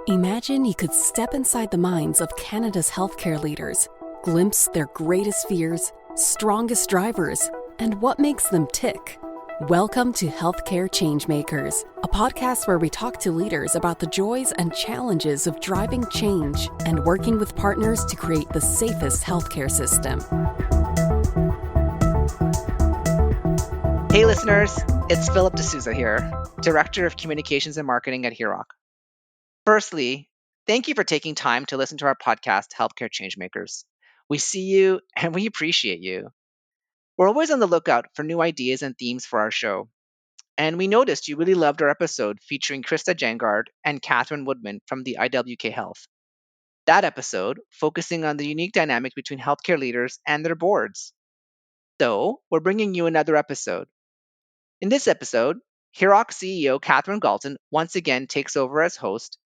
Imagine you could step inside the minds of Canada's healthcare leaders, glimpse their greatest fears, strongest drivers, and what makes them tick. Welcome to Healthcare Changemakers, a podcast where we talk to leaders about the joys and challenges of driving change and working with partners to create the safest healthcare system. Hey listeners, it's Philip D'Souza here, Director of Communications and Marketing at HIROC. Firstly, thank you for taking time to listen to our podcast, Healthcare Changemakers. We see you and we appreciate you. We're always on the lookout for new ideas and themes for our show. And we noticed you really loved our episode featuring Krista Jangard and Catherine Woodman from the IWK Health. That episode focusing on the unique dynamic between healthcare leaders and their boards. So, we're bringing you another episode. In this episode, HIROC CEO Catherine Gaulton once again takes over as host,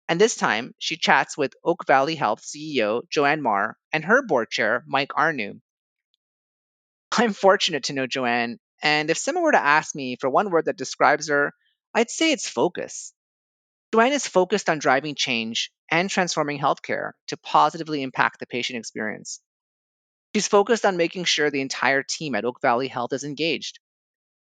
and this time she chats with Oak Valley Health CEO Joanne Marr and her board chair Mike Arnew. I'm fortunate to know Joanne, and if someone were to ask me for one word that describes her, I'd say it's focus. Joanne is focused on driving change and transforming healthcare to positively impact the patient experience. She's focused on making sure the entire team at Oak Valley Health is engaged.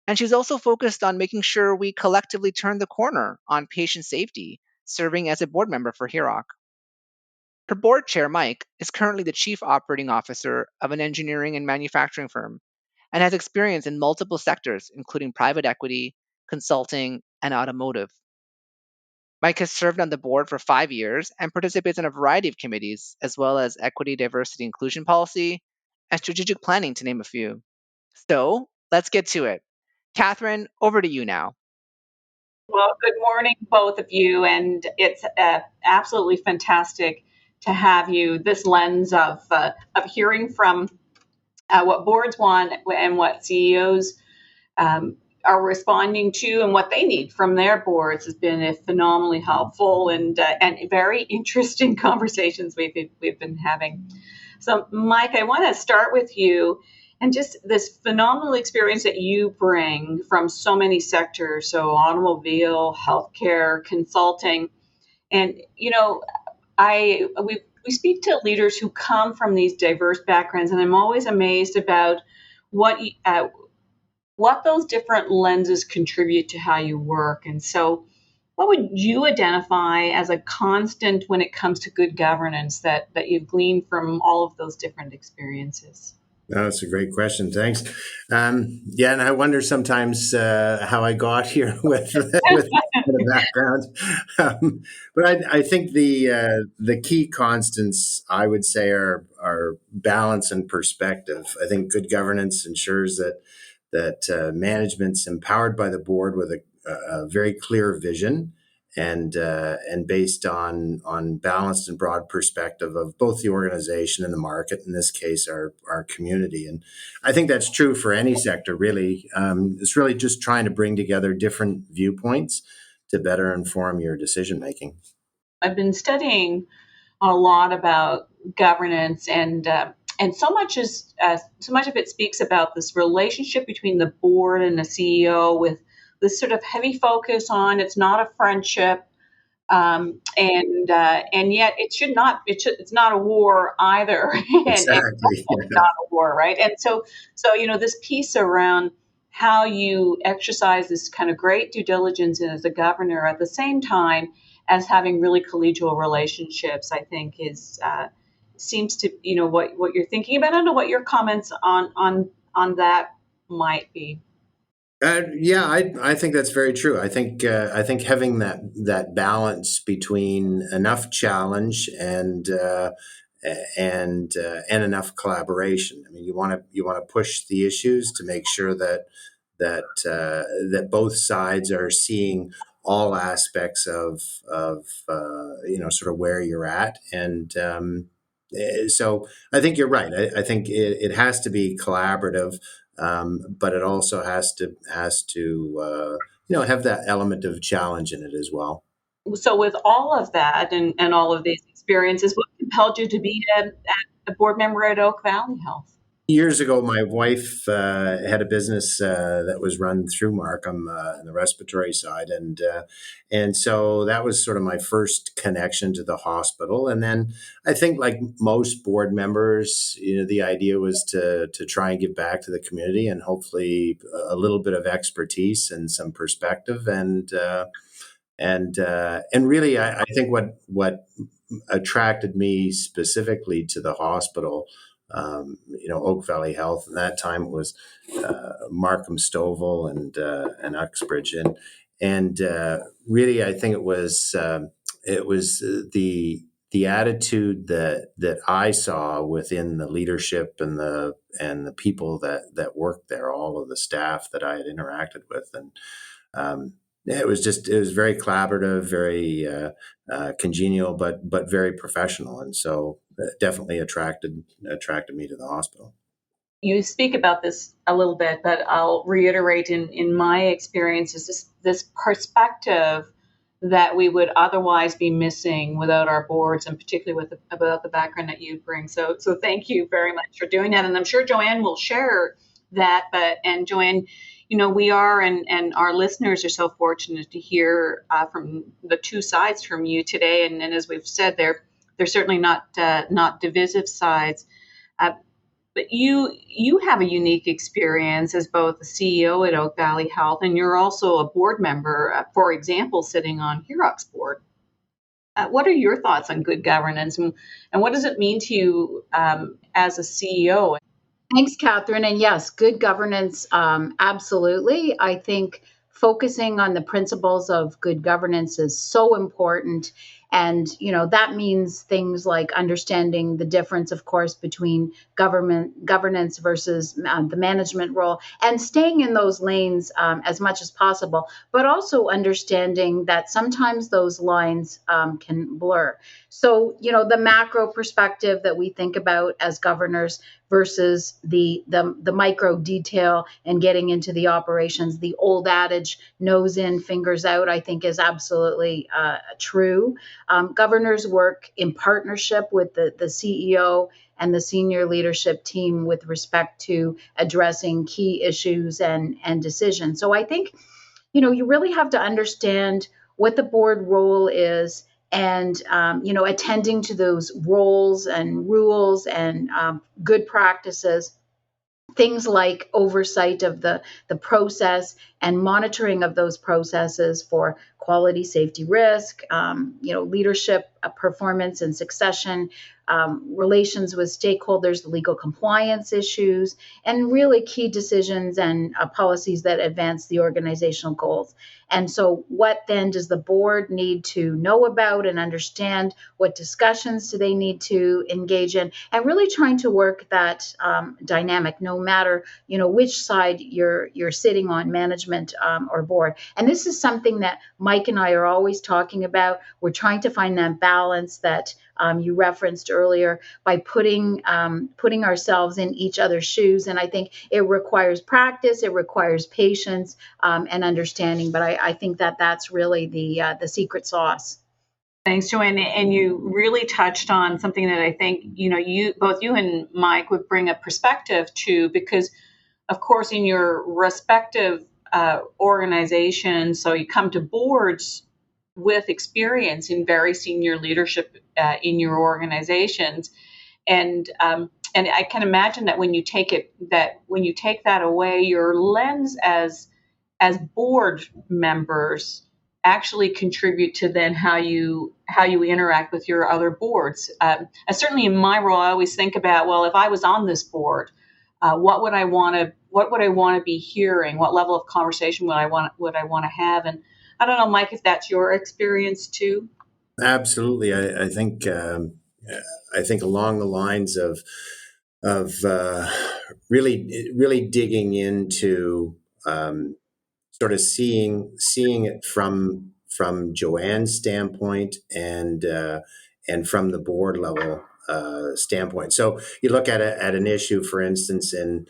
And she's also focused on making sure we collectively turn the corner on patient safety, serving as a board member for HIROC. Her board chair, Mike, is currently the chief operating officer of an engineering and manufacturing firm and has experience in multiple sectors, including private equity, consulting, and automotive. Mike has served on the board for 5 years and participates in a variety of committees, as well as equity, diversity, inclusion policy, and strategic planning, to name a few. So let's get to it. Catherine, over to you now. Well, good morning, both of you, and it's absolutely fantastic to have you. This lens of hearing from what boards want and what CEOs are responding to, and what they need from their boards has been phenomenally helpful and very interesting conversations we've been having. So, Mike, I want to start with you. And just this phenomenal experience that you bring from so many sectors, so automobile, healthcare, consulting. And, you know, we speak to leaders who come from these diverse backgrounds, and I'm always amazed about what those different lenses contribute to how you work. And so what would you identify as a constant when it comes to good governance that you've gleaned from all of those different experiences? No, that's a great question. Thanks. Yeah, and I wonder sometimes how I got here with the background. But I think the key constants, I would say, are balance and perspective. I think good governance ensures that management's empowered by the board with a very clear vision and based on balanced and broad perspective of both the organization and the market, in this case, our community. And I think that's true for any sector, really. It's really just trying to bring together different viewpoints to better inform your decision making. I've been studying a lot about governance, and so much of it speaks about this relationship between the board and the CEO, with this sort of heavy focus on it's not a friendship, and yet it's not a war either. Exactly. It's not a war, right? And so this piece around how you exercise this kind of great due diligence as a governor at the same time as having really collegial relationships, I think seems to what you're thinking about. I don't know what your comments on that might be. I think that's very true. I think having that balance between enough challenge and enough collaboration. I mean, you want to push the issues to make sure that both sides are seeing all aspects of sort of where you're at. And so I think you're right. I think it has to be collaborative. But it also has to have that element of challenge in it as well. So with all of that and all of these experiences, what compelled you to be a board member at Oak Valley Health? Years ago, my wife had a business that was run through Markham in the respiratory side, and so that was sort of my first connection to the hospital. And then I think, like most board members, the idea was to try and give back to the community and hopefully a little bit of expertise and some perspective. And really, I think what attracted me specifically to the hospital, Oak Valley Health. At that time, it was Markham Stovall and Uxbridge, and really, I think it was the attitude that I saw within the leadership and the people that worked there, all of the staff that I had interacted with, and yeah, it was very collaborative, very congenial, but very professional, and so definitely attracted me to the hospital. You speak about this a little bit, but I'll reiterate in my experience is this perspective that we would otherwise be missing without our boards, and particularly about the background that you bring. So thank you very much for doing that, and I'm sure Joanne will share that. And Joanne, we are and our listeners are so fortunate to hear from the two sides from you today, and as we've said, they're certainly not divisive sides. But you have a unique experience as both the CEO at Oak Valley Health, and you're also a board member, for example, sitting on HIROC's board. What are your thoughts on good governance, and what does it mean to you as a CEO? Thanks, Catherine. And yes, good governance, absolutely. I think focusing on the principles of good governance is so important. And, that means things like understanding the difference, of course, between governance versus the management role, and staying in those lanes as much as possible, but also understanding that sometimes those lines can blur. So, the macro perspective that we think about as governors versus the micro detail and getting into the operations. The old adage, nose in, fingers out, I think is absolutely true. Governors work in partnership with the CEO and the senior leadership team with respect to addressing key issues and decisions. So I think, you really have to understand what the board role is, and attending to those roles and rules and good practices, things like oversight of the process and monitoring of those processes for quality, safety, risk, leadership, performance and succession, relations with stakeholders, legal compliance issues, and really key decisions and policies that advance the organizational goals. And so what then does the board need to know about and understand? What discussions do they need to engage in? And really trying to work that dynamic, no matter, which side you're sitting on, management or board. And this is something that Mike and I are always talking about. We're trying to find that balance that you referenced earlier by putting ourselves in each other's shoes. And I think it requires practice, it requires patience and understanding. But I think that's really the secret sauce. Thanks, Joanne. And you really touched on something that I think, both you and Mike would bring a perspective to, because of course in your respective organizations, so you come to boards with experience in very senior leadership in your organizations, and I can imagine that when you take that away, your lens as board members actually contribute to then how you interact with your other boards. Certainly in my role, I always think about, well, if I was on this board, what would I want to be hearing? What level of conversation would I want to have? And I don't know, Mike, if that's your experience too. Absolutely, I think along the lines of really digging into sort of seeing it from Joanne's standpoint and from the board level standpoint. So you look at an issue, for instance, in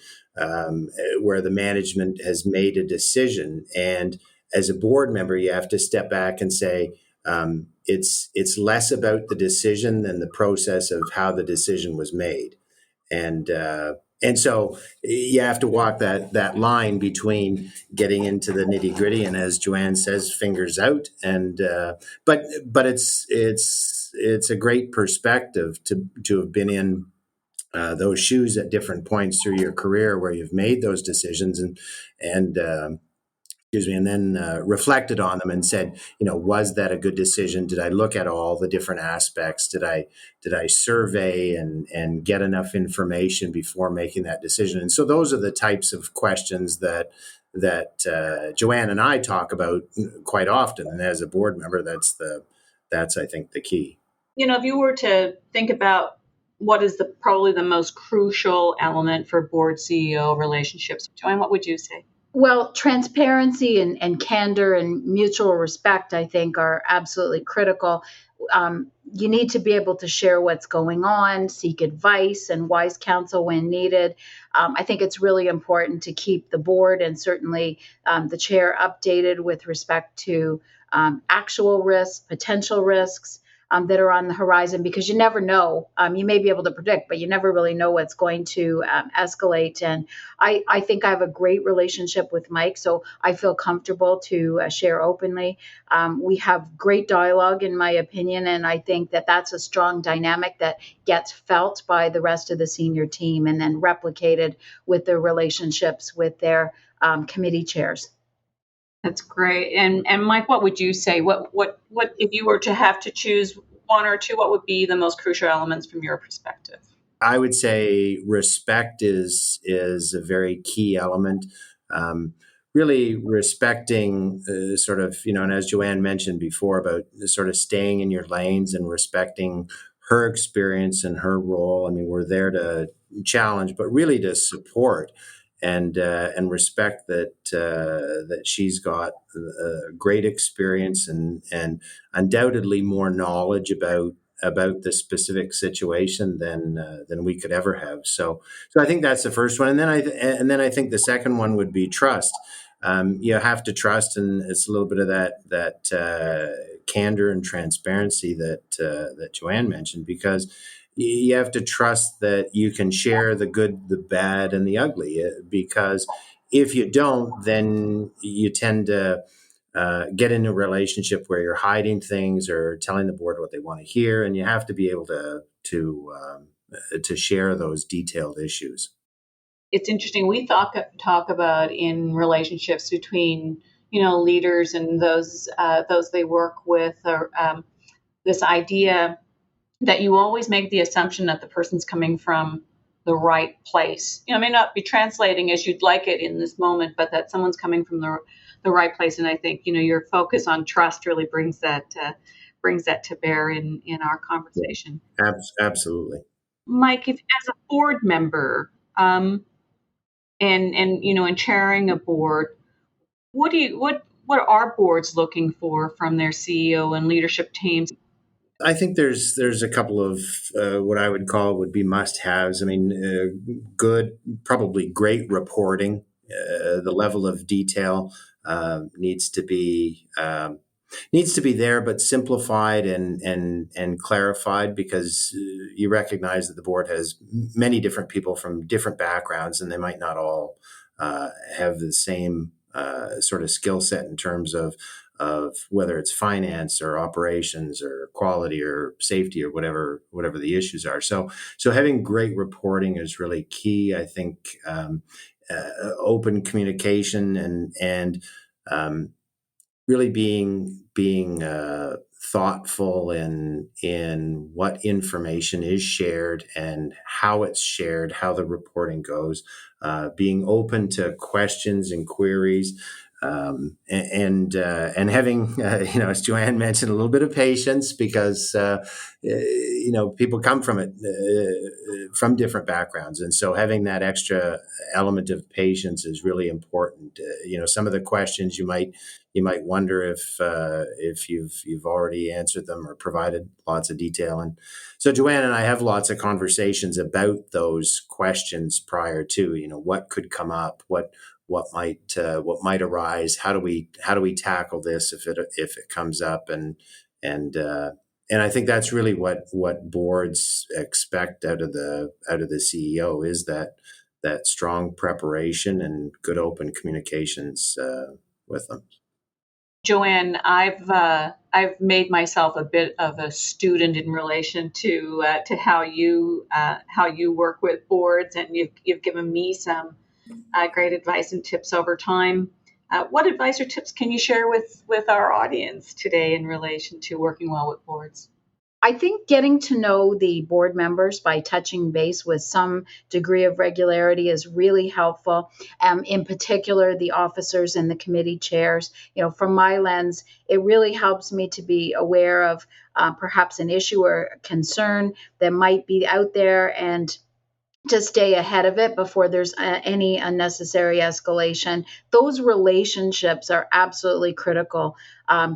where the management has made a decision, and as a board member, you have to step back and say, it's less about the decision than the process of how the decision was made. And And so you have to walk that line between getting into the nitty gritty, and as Joanne says, fingers out. And but it's a great perspective to have been in those shoes at different points through your career where you've made those decisions and excuse me, and then reflected on them and said, was that a good decision? Did I look at all the different aspects? Did I survey and get enough information before making that decision? And so those are the types of questions that Joanne and I talk about quite often. And as a board member, that's I think the key. If you were to think about what is probably the most crucial element for board CEO relationships, Joanne, what would you say? Well, transparency and candor and mutual respect, I think, are absolutely critical. You need to be able to share what's going on, seek advice and wise counsel when needed. I think it's really important to keep the board and certainly the chair updated with respect to actual risks, potential risks that are on the horizon, because you never know. You may be able to predict, but you never really know what's going to escalate. And I think I have a great relationship with Mike, so I feel comfortable to share openly. We have great dialogue, in my opinion, and I think that that's a strong dynamic that gets felt by the rest of the senior team and then replicated with their relationships with their committee chairs. That's great. And Mike, what would you say? What if you were to have to choose one or two, what would be the most crucial elements from your perspective? I would say respect is a very key element. Really respecting sort of, and as Joanne mentioned before about sort of staying in your lanes and respecting her experience and her role. I mean, we're there to challenge, but really to support and respect that she's got great experience and undoubtedly more knowledge about the specific situation than we could ever have. So I think that's the first one, and then I think the second one would be trust. You have to trust, and it's a little bit of that candor and transparency that Joanne mentioned, because you have to trust that you can share the good, the bad, and the ugly. Because if you don't, then you tend to get in a relationship where you're hiding things or telling the board what they want to hear, and you have to be able to share those detailed issues. It's interesting. We talk about in relationships between leaders and those they work with, or this idea that you always make the assumption that the person's coming from the right place. It may not be translating as you'd like it in this moment, but that someone's coming from the right place. And I think your focus on trust really brings that to bear in our conversation. Absolutely, Mike. If as a board member, and in chairing a board, what are boards looking for from their CEO and leadership teams? I think there's a couple of what I would call would be must-haves. I mean, good, probably great reporting. The level of detail needs to be there, but simplified and clarified, because you recognize that the board has many different people from different backgrounds, and they might not all have the same sort of skill set in terms of whether it's finance or operations or quality or safety or whatever the issues are. So having great reporting is really key. I think open communication and really being thoughtful in what information is shared and how it's shared, how the reporting goes, being open to questions and queries. And having, as Joanne mentioned, a little bit of patience, because, people come from different backgrounds. And so having that extra element of patience is really important. Some of the questions you might wonder if you've already answered them or provided lots of detail. And so Joanne and I have lots of conversations about those questions prior to, what could come up, what might arise, how do we tackle this if it comes up, and I think that's really what boards expect out of the CEO, is that strong preparation and good open communications with them. Joanne, I've made myself a bit of a student in relation to how you work with boards, and you've given me some great advice and tips over time. What advice or tips can you share with our audience today in relation to working well with boards? I think getting to know the board members by touching base with some degree of regularity is really helpful. In particular, the officers and the committee chairs. From my lens, it really helps me to be aware of perhaps an issue or concern that might be out there, and to stay ahead of it before there's any unnecessary escalation. Those relationships are absolutely critical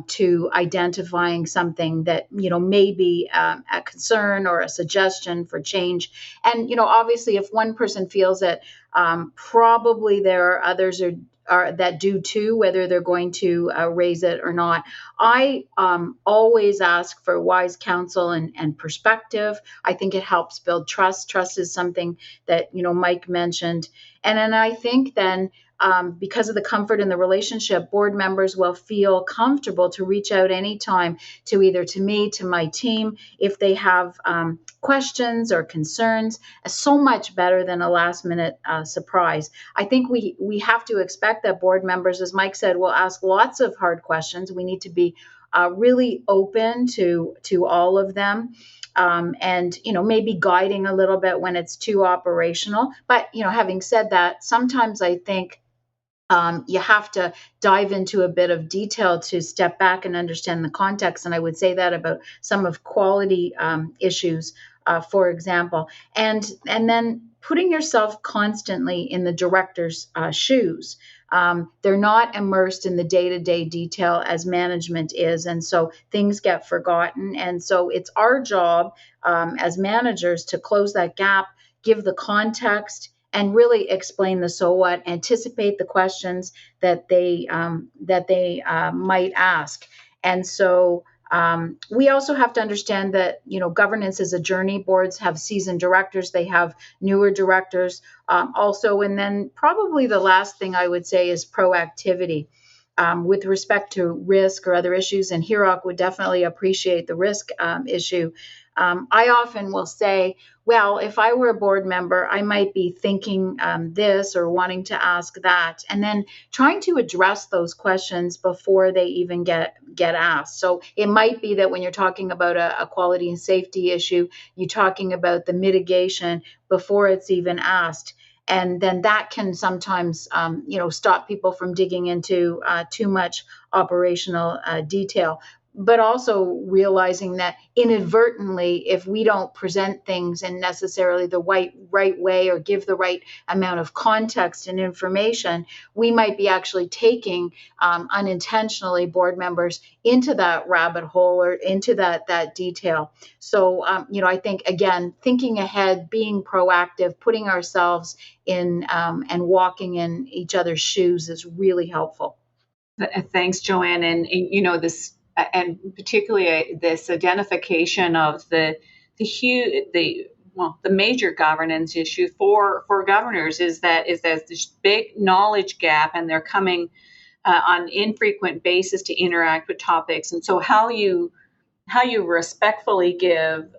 to identifying something that may be a concern or a suggestion for change. And obviously, if one person feels that, probably there are others that do too, whether they're going to raise it or not. I always ask for wise counsel and perspective. I think it helps build trust. Trust is something that Mike mentioned, and then I think then because of the comfort in the relationship, board members will feel comfortable to reach out anytime to either to me, to my team, if they have questions or concerns. So much better than a last minute surprise. I think we have to expect that board members, as Mike said, will ask lots of hard questions. We need to be really open to all of them. And maybe guiding a little bit when it's too operational. But having said that, sometimes I think you have to dive into a bit of detail to step back and understand the context. And I would say that about some of quality issues, for example, and then putting yourself constantly in the director's shoes. They're not immersed in the day-to-day detail as management is, and so things get forgotten. And so it's our job as managers to close that gap, give the context, and really explain the so what, anticipate the questions that they might ask. And so we also have to understand that governance is a journey. Boards have seasoned directors, they have newer directors also. And then probably the last thing I would say is proactivity. With respect to risk or other issues, and HIROC would definitely appreciate the risk issue. I often will say, well, if I were a board member, I might be thinking this or wanting to ask that, and then trying to address those questions before they even get asked. So it might be that when you're talking about a quality and safety issue, you're talking about the mitigation before it's even asked. And then that can sometimes, stop people from digging into too much operational detail. But also realizing that inadvertently, if we don't present things in necessarily the right way or give the right amount of context and information, we might be actually taking unintentionally board members into that rabbit hole or into that detail. So, I think, again, thinking ahead, being proactive, putting ourselves in and walking in each other's shoes is really helpful. Thanks, Joanne. And this, and particularly this identification of the major governance issue for governors is that this big knowledge gap, and they're coming on infrequent basis to interact with topics. And so how you respectfully give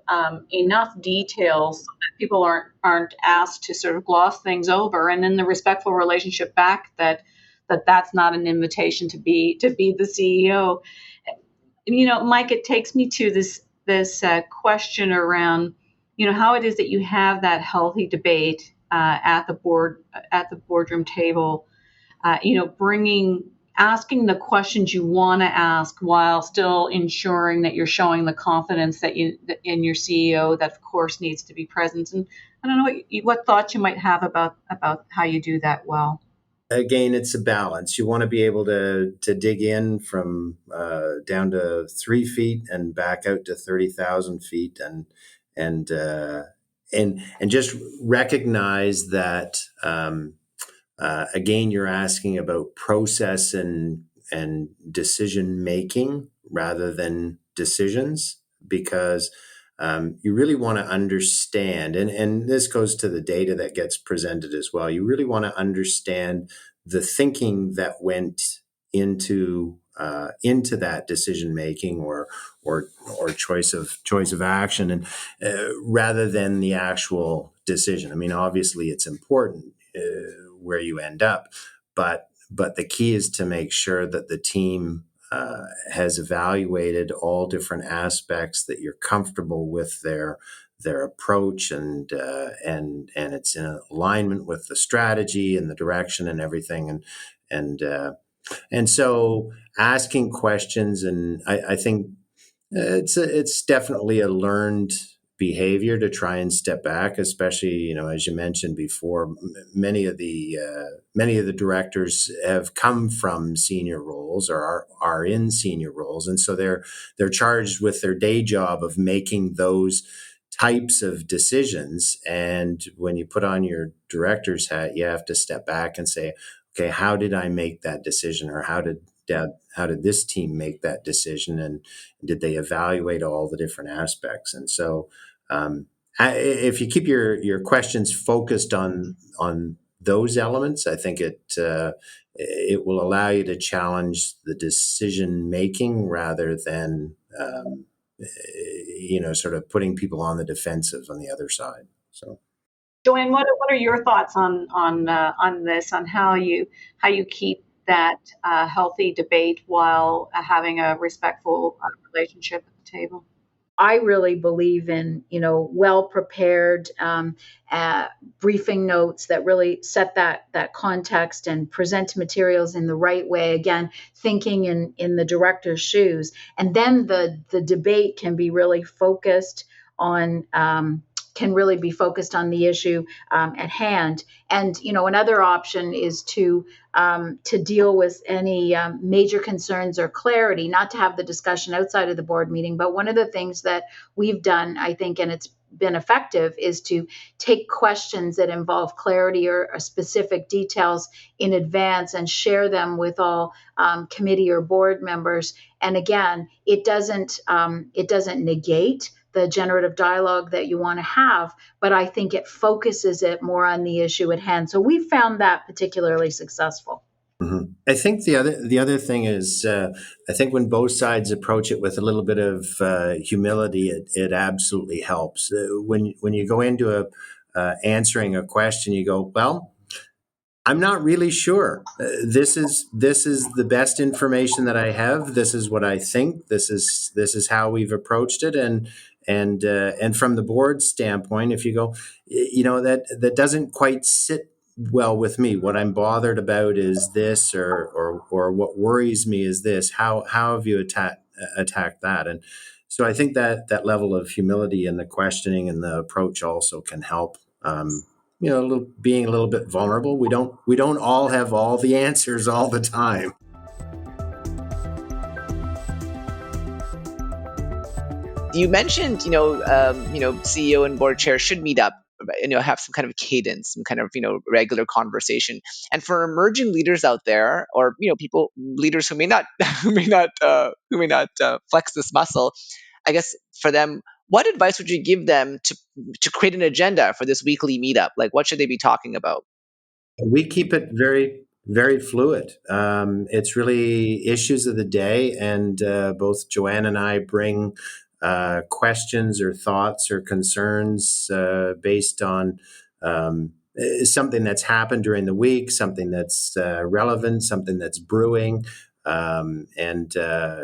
enough details so that people aren't asked to sort of gloss things over, and then the respectful relationship back that's not an invitation to be the CEO. Mike, it takes me to this question around how it is that you have that healthy debate at the boardroom table. Asking the questions you want to ask while still ensuring that you're showing the confidence that in your CEO that of course needs to be present. And I don't know what thoughts you might have about how you do that well. Again, it's a balance. You want to be able to dig in from down to 3 feet and back out to 30,000 feet, and just recognize that. Again, you're asking about process and decision making rather than decisions, because you really want to understand, and this goes to the data that gets presented as well. You really want to understand the thinking that went into that decision making or choice of action, and rather than the actual decision. I mean, obviously, it's important where you end up, but the key is to make sure that the team has evaluated all different aspects, that you're comfortable with their approach, and it's in alignment with the strategy and the direction and everything, and so asking questions, and I think it's definitely a learned behavior to try and step back, especially, as you mentioned before, many of the directors have come from senior roles or are in senior roles, and so they're charged with their day job of making those types of decisions. And when you put on your director's hat, you have to step back and say, okay, how did I make that decision, or how did this team make that decision, and did they evaluate all the different aspects? And so, if you keep your questions focused on those elements, I think it will allow you to challenge the decision making rather than sort of putting people on the defensive on the other side. So. Joanne, what are your thoughts on this, on how you keep that healthy debate while having a respectful relationship at the table? I really believe in, well prepared briefing notes that really set that context and present materials in the right way. Again, thinking in the director's shoes, and then the debate can be really focused on. Can really be focused on the issue at hand. And another option is to deal with any major concerns or clarity, not to have the discussion outside of the board meeting. But one of the things that we've done, I think, and it's been effective, is to take questions that involve clarity or specific details in advance and share them with all committee or board members. And again, it doesn't negate the generative dialogue that you want to have, but I think it focuses it more on the issue at hand. So we found that particularly successful. Mm-hmm. I think the other thing is, I think when both sides approach it with a little bit of humility, it absolutely helps. When you go into answering a question, you go, well, I'm not really sure. This is the best information that I have. This is what I think. This is how we've approached it, and from the board's standpoint, if you go, that doesn't quite sit well with me. What I'm bothered about is this, or what worries me is this. How have you attacked that? And so I think that level of humility in the questioning and the approach also can help. Being a little bit vulnerable. We don't all have all the answers all the time. You mentioned, CEO and board chair should meet up, have some kind of cadence, some kind of, regular conversation. And for emerging leaders out there, or leaders who may not flex this muscle, I guess for them, what advice would you give them to create an agenda for this weekly meetup? Like, what should they be talking about? We keep it very, very fluid. It's really issues of the day, and both Joanne and I bring questions or thoughts or concerns based on something that's happened during the week, something that's relevant, something that's brewing. And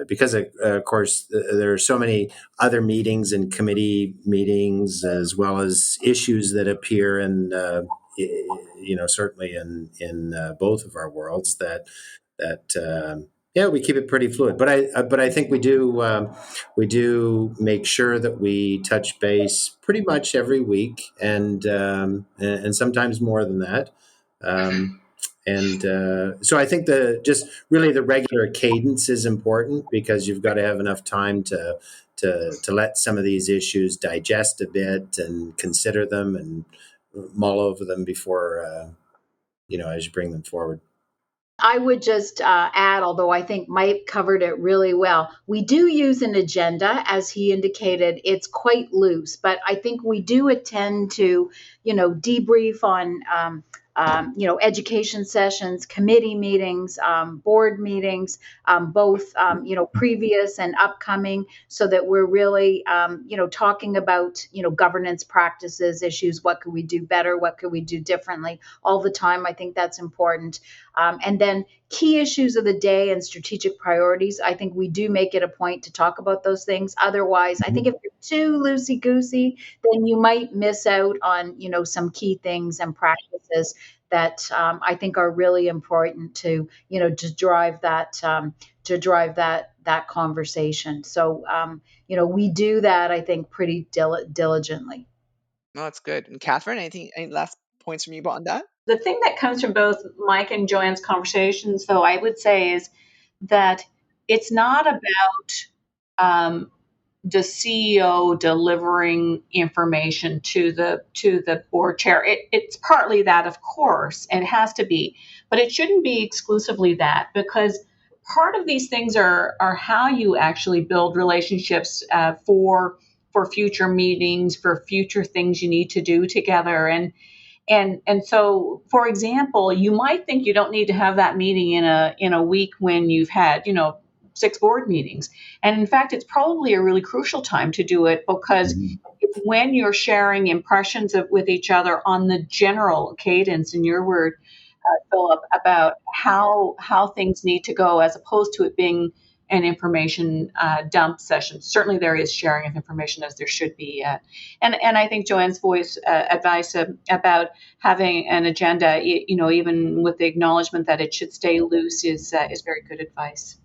because, of course, there are so many other meetings and committee meetings, as well as issues that appear in, certainly in both of our worlds, that we keep it pretty fluid. But I think we do make sure that we touch base pretty much every week, and sometimes more than that. And so I think just really the regular cadence is important, because you've got to have enough time to let some of these issues digest a bit and consider them and mull over them before, as you bring them forward. I would just add, although I think Mike covered it really well, we do use an agenda, as he indicated. It's quite loose, but I think we do attend to, debrief on, education sessions, committee meetings, board meetings, both, previous and upcoming, so that we're really, talking about, governance practices, issues. What could we do better? What could we do differently? All the time. I think that's important. And then key issues of the day and strategic priorities. I think we do make it a point to talk about those things. Otherwise, I think if you're too loosey goosey, then you might miss out on, some key things and practices that I think are really important to, to drive that conversation. So, we do that, I think, pretty diligently. No, that's good. And Catherine, any last points from you on that? The thing that comes from both Mike and Joanne's conversations, though, I would say is that it's not about the CEO delivering information to the board chair. It's partly that, of course, and it has to be, but it shouldn't be exclusively that, because part of these things are how you actually build relationships for future meetings, for future things you need to do together. And so, for example, you might think you don't need to have that meeting in a week when you've had, 6 board meetings. And in fact, it's probably a really crucial time to do it, because when you're sharing impressions with each other on the general cadence, in your word, Philip, about how things need to go, as opposed to it being an information dump session. Certainly there is sharing of information, as there should be. And I think Joanne's advice about having an agenda, even with the acknowledgement that it should stay loose, is very good advice.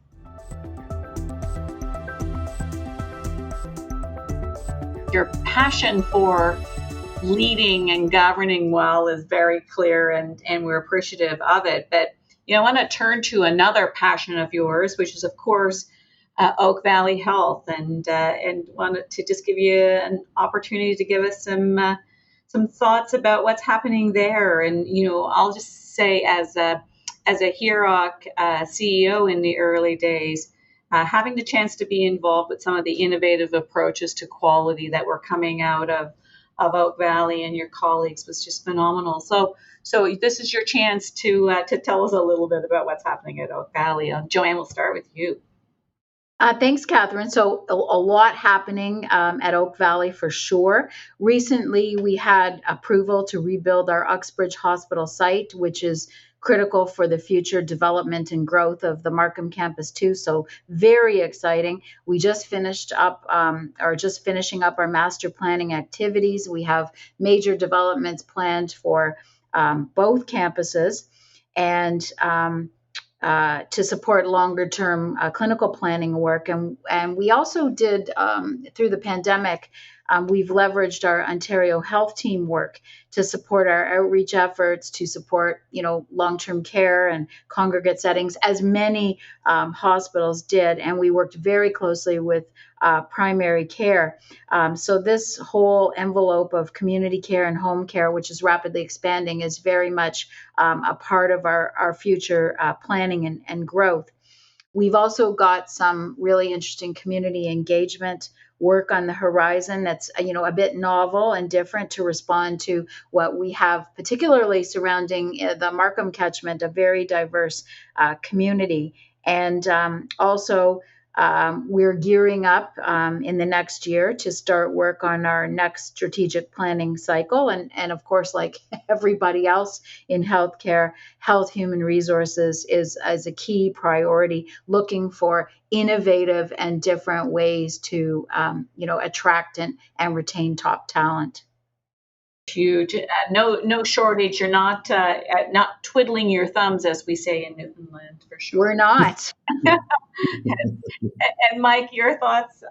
Your passion for leading and governing well is very clear, and we're appreciative of it. But I want to turn to another passion of yours, which is, of course, Oak Valley Health, and wanted to just give you an opportunity to give us some thoughts about what's happening there. And I'll just say, as a HIROC CEO in the early days, having the chance to be involved with some of the innovative approaches to quality that were coming out of Oak Valley and your colleagues was just phenomenal. So this is your chance to tell us a little bit about what's happening at Oak Valley. Joanne, we'll start with you. Thanks, Catherine. So a lot happening at Oak Valley for sure. Recently, we had approval to rebuild our Uxbridge Hospital site, which is critical for the future development and growth of the Markham campus too. So very exciting. We just finishing up our master planning activities. We have major developments planned for both campuses, and to support longer term clinical planning work. And we also did, through the pandemic, we've leveraged our Ontario Health Team work to support our outreach efforts, to support, long-term care and congregate settings, as many hospitals did. And we worked very closely with primary care. So this whole envelope of community care and home care, which is rapidly expanding, is very much a part of our future planning and growth. We've also got some really interesting community engagement work on the horizon that's a bit novel and different to respond to what we have, particularly surrounding the Markham catchment, a very diverse community. And also we're gearing up in the next year to start work on our next strategic planning cycle. And of course, like everybody else in healthcare, health human resources is as a key priority, looking for innovative and different ways to attract and retain top talent. Huge. No shortage. You're not twiddling your thumbs, as we say in Newfoundland, for sure. We're not. And Mike, your thoughts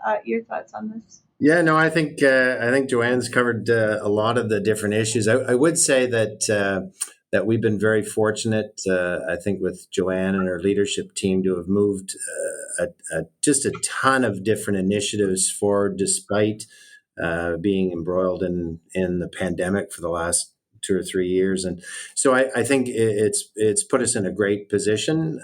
on this? Yeah, no, I think Joanne's covered a lot of the different issues. I would say that we've been very fortunate, I think, with Joanne and her leadership team to have moved just a ton of different initiatives forward, despite being embroiled in the pandemic for the last or 3 years, and so I think it's put us in a great position.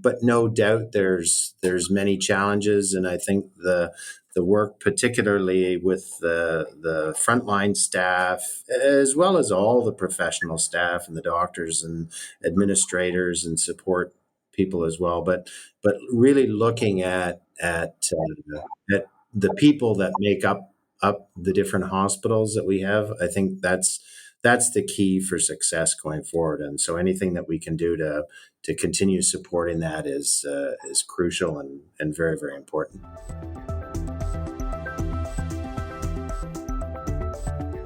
But no doubt there's many challenges, and I think the work, particularly with the frontline staff, as well as all the professional staff and the doctors and administrators and support people as well. But really looking at the people that make up the different hospitals that we have, I think that's the key for success going forward. And so anything that we can do to continue supporting that is crucial and very, very important.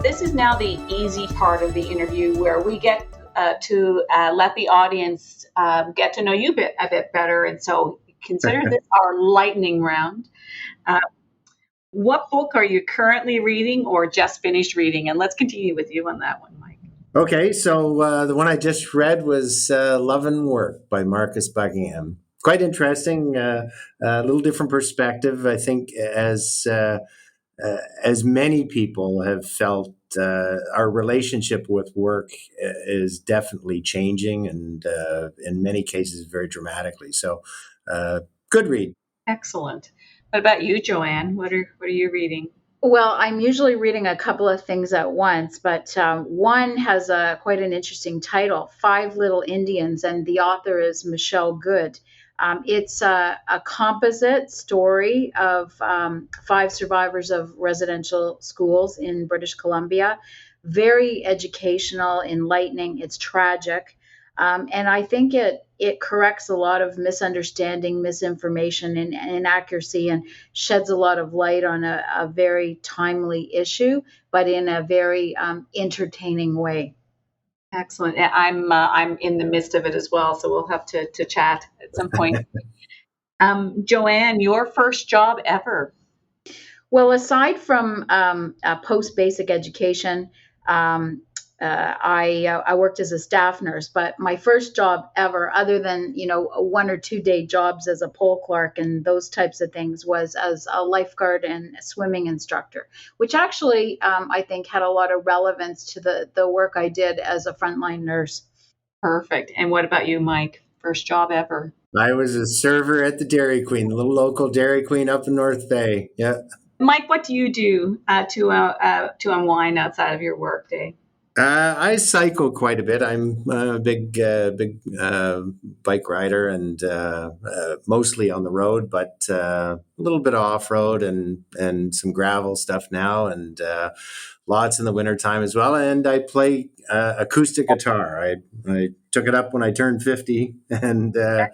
This is now the easy part of the interview where we get to let the audience get to know you a bit better. And so consider this our lightning round. What book are you currently reading or just finished reading? And let's continue with you on that one, Mike. Okay, so the one I just read was Love and Work by Marcus Buckingham. Quite interesting, a little different perspective. I think as many people have felt, our relationship with work is definitely changing, and in many cases, very dramatically. So, good read. Excellent. What about you, Joanne? What are you reading? Well, I'm usually reading a couple of things at once, but one has quite an interesting title, Five Little Indians, and the author is Michelle Good. It's a composite story of five survivors of residential schools in British Columbia. Very educational, enlightening. It's tragic. And I think it corrects a lot of misunderstanding, misinformation, and inaccuracy, and sheds a lot of light on a very timely issue, but in a very entertaining way. Excellent. I'm in the midst of it as well, so we'll have to chat at some point. Joanne, your first job ever? Well, aside from post-basic education, I worked as a staff nurse, but my first job ever, other than, 1 or 2 day jobs as a poll clerk and those types of things, was as a lifeguard and a swimming instructor, which actually I think had a lot of relevance to the work I did as a frontline nurse. Perfect. And what about you, Mike? First job ever? I was a server at the Dairy Queen, the little local Dairy Queen up in North Bay. Yeah. Mike, what do you do to unwind outside of your work day? I cycle quite a bit. I'm a big bike rider, and mostly on the road, but a little bit of off-road and some gravel stuff now, and lots in the wintertime as well. And I play acoustic guitar. I took it up when I turned 50, and yeah,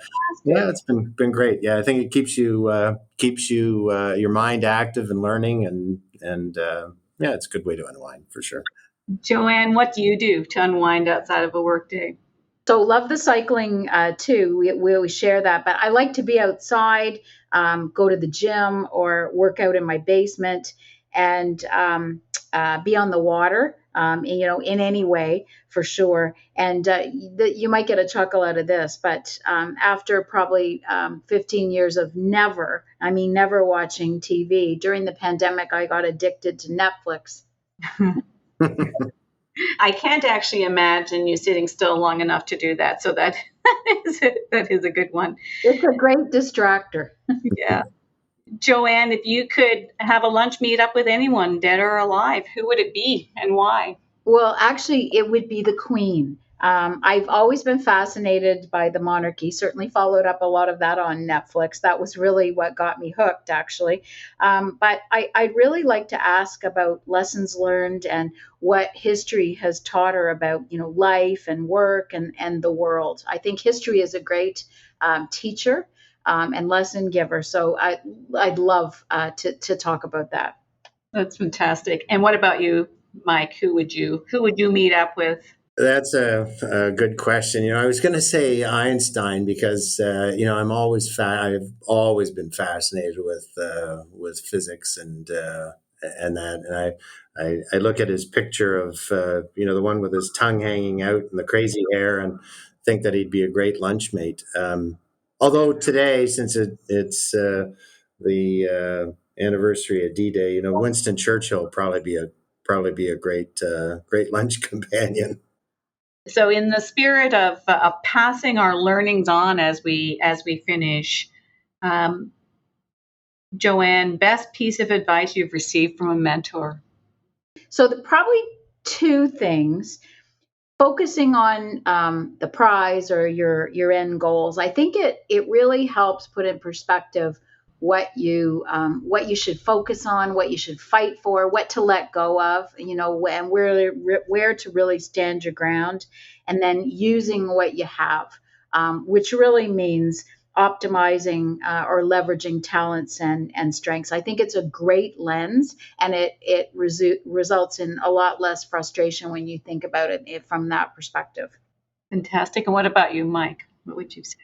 it's been great. Yeah, I think it keeps you your mind active and learning, and yeah, it's a good way to unwind for sure. Joanne, what do you do to unwind outside of a work day? So love the cycling too. We always share that, but I like to be outside, go to the gym or work out in my basement, and be on the water, in any way for sure. And you might get a chuckle out of this, but after probably 15 years of never watching TV, during the pandemic, I got addicted to Netflix. I can't actually imagine you sitting still long enough to do that. So that is a good one. It's a great distractor. Yeah. Joanne, if you could have a lunch meet up with anyone, dead or alive, who would it be and why? Well, actually, it would be the Queen. I've always been fascinated by the monarchy, certainly followed up a lot of that on Netflix. That was really what got me hooked, actually. But I'd really like to ask about lessons learned and what history has taught her about, life and work and the world. I think history is a great teacher and lesson giver. So I'd love to talk about that. That's fantastic. And what about you, Mike? Who would you meet up with? That's a good question. I was going to say Einstein because I've always been fascinated with physics and that, and I look at his picture of the one with his tongue hanging out and the crazy hair, and think that he'd be a great lunch mate. Although today, since it's the anniversary of D-Day, Winston Churchill will probably be probably be a great lunch companion. So, in the spirit of passing our learnings on as we finish, Joanne, best piece of advice you've received from a mentor? So, probably two things. Focusing on the prize or your end goals, I think it really helps put in perspective what you should focus on, what you should fight for, what to let go of, and where to really stand your ground, and then using what you have, which really means optimizing or leveraging talents and strengths. I think it's a great lens, and it results in a lot less frustration when you think about it from that perspective. Fantastic. And what about you, Mike? What would you say?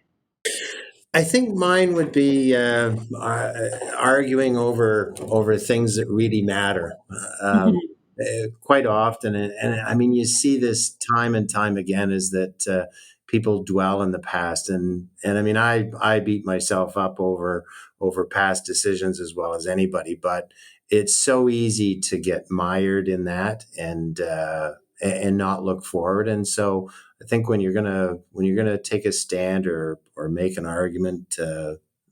I think mine would be arguing over things that really matter. Quite often, and I mean, you see this time and time again, is that people dwell in the past, and I mean, I beat myself up over past decisions as well as anybody, but it's so easy to get mired in that and not look forward. And so I think when you're gonna take a stand or make an argument,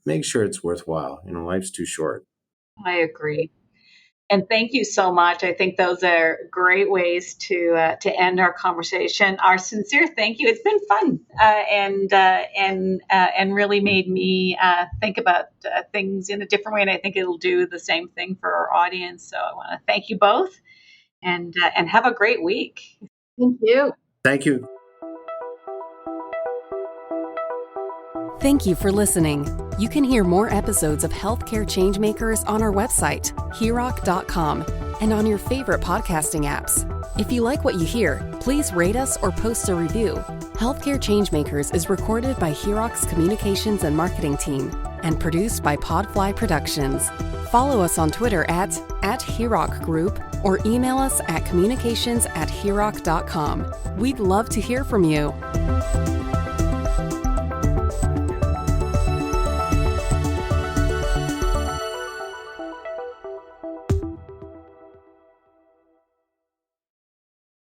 make sure it's worthwhile. Life's too short. I agree. And thank you so much. I think those are great ways to end our conversation. Our sincere thank you. It's been fun and really made me think about things in a different way. And I think it'll do the same thing for our audience. So I want to thank you both, and have a great week. Thank you. Thank you. Thank you for listening. You can hear more episodes of Healthcare Changemakers on our website, HIROC.com, and on your favorite podcasting apps. If you like what you hear, please rate us or post a review. Healthcare Changemakers is recorded by HIROC's Communications and Marketing team and produced by Podfly Productions. Follow us on Twitter at HIROC Group or email us at communications@hiroc.com. We'd love to hear from you.